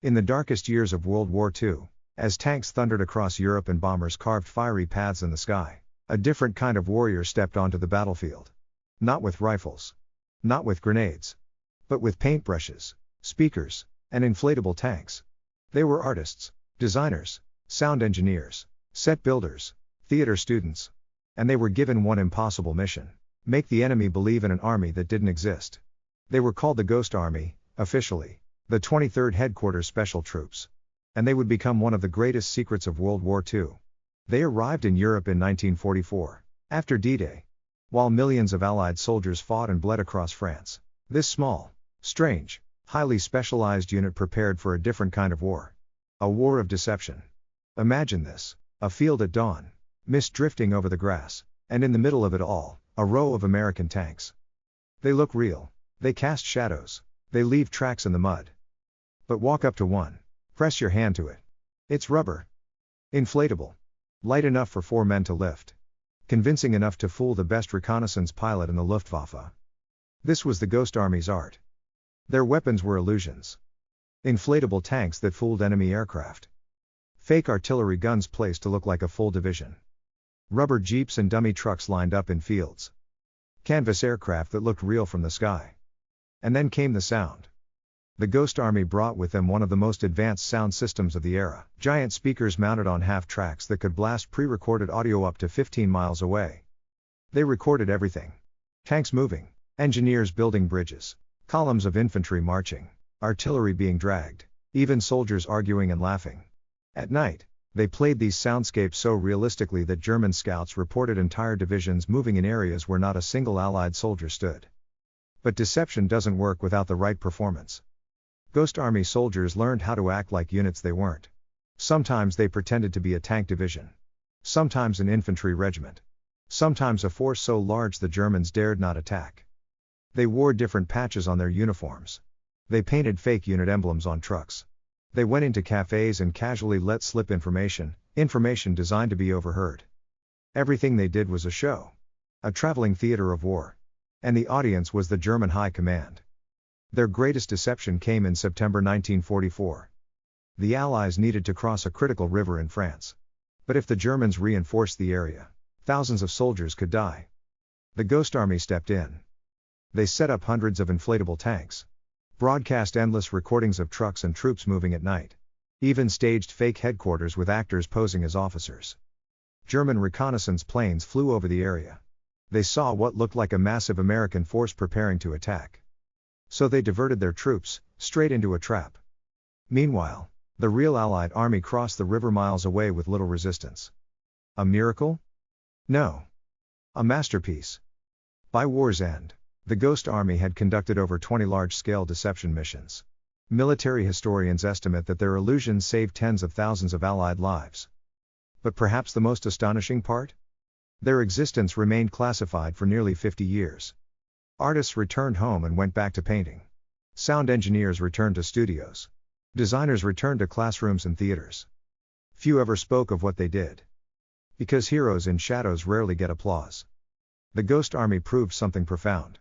In the darkest years of World War II, as tanks thundered across Europe and bombers carved fiery paths in the sky, a different kind of warrior stepped onto the battlefield. Not with rifles. Not with grenades. But with paintbrushes, speakers, and inflatable tanks. They were artists, designers, sound engineers, set builders, theater students. And they were given one impossible mission: make the enemy believe in an army that didn't exist. They were called the Ghost Army, officially, the 23rd Headquarters Special Troops. And they would become one of the greatest secrets of World War II. They arrived in Europe in 1944, after D-Day. While millions of Allied soldiers fought and bled across France, this small, strange, highly specialized unit prepared for a different kind of war. A war of deception. Imagine this: a field at dawn, mist drifting over the grass, and in the middle of it all, a row of American tanks. They look real, they cast shadows, they leave tracks in the mud. But walk up to one, press your hand to it. It's rubber. Inflatable. Light enough for 4 men to lift. Convincing enough to fool the best reconnaissance pilot in the Luftwaffe. This was the Ghost Army's art. Their weapons were illusions. Inflatable tanks that fooled enemy aircraft. Fake artillery guns placed to look like a full division. Rubber jeeps and dummy trucks lined up in fields. Canvas aircraft that looked real from the sky. And then came the sound. The Ghost Army brought with them one of the most advanced sound systems of the era, giant speakers mounted on half-tracks that could blast pre-recorded audio up to 15 miles away. They recorded everything. Tanks moving, engineers building bridges, columns of infantry marching, artillery being dragged, even soldiers arguing and laughing. At night, they played these soundscapes so realistically that German scouts reported entire divisions moving in areas where not a single Allied soldier stood. But deception doesn't work without the right performance. Ghost Army soldiers learned how to act like units they weren't. Sometimes they pretended to be a tank division. Sometimes an infantry regiment. Sometimes a force so large the Germans dared not attack. They wore different patches on their uniforms. They painted fake unit emblems on trucks. They went into cafes and casually let slip information designed to be overheard. Everything they did was a show. A traveling theater of war. And the audience was the German High Command. Their greatest deception came in September 1944. The Allies needed to cross a critical river in France. But if the Germans reinforced the area, thousands of soldiers could die. The Ghost Army stepped in. They set up hundreds of inflatable tanks. Broadcast endless recordings of trucks and troops moving at night. Even staged fake headquarters with actors posing as officers. German reconnaissance planes flew over the area. They saw what looked like a massive American force preparing to attack. So they diverted their troops, straight into a trap. Meanwhile, the real Allied army crossed the river miles away with little resistance. A miracle? No. A masterpiece. By war's end, the Ghost Army had conducted over 20 large-scale deception missions. Military historians estimate that their illusions saved tens of thousands of Allied lives. But perhaps the most astonishing part? Their existence remained classified for nearly 50 years. Artists returned home and went back to painting. Sound engineers returned to studios. Designers returned to classrooms and theaters. Few ever spoke of what they did. Because heroes in shadows rarely get applause. The Ghost Army proved something profound.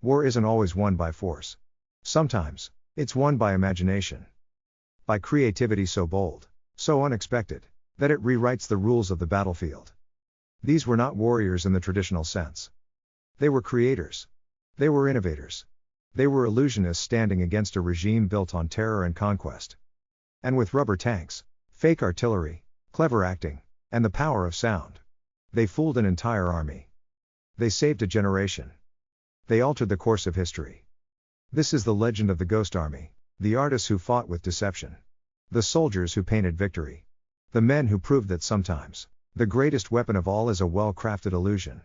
War isn't always won by force. Sometimes, it's won by imagination. By creativity so bold, so unexpected, that it rewrites the rules of the battlefield. These were not warriors in the traditional sense. They were creators. They were innovators. They were illusionists standing against a regime built on terror and conquest. And with rubber tanks, fake artillery, clever acting, and the power of sound, they fooled an entire army. They saved a generation. They altered the course of history. This is the legend of the Ghost Army, the artists who fought with deception. The soldiers who painted victory. The men who proved that sometimes, the greatest weapon of all is a well-crafted illusion.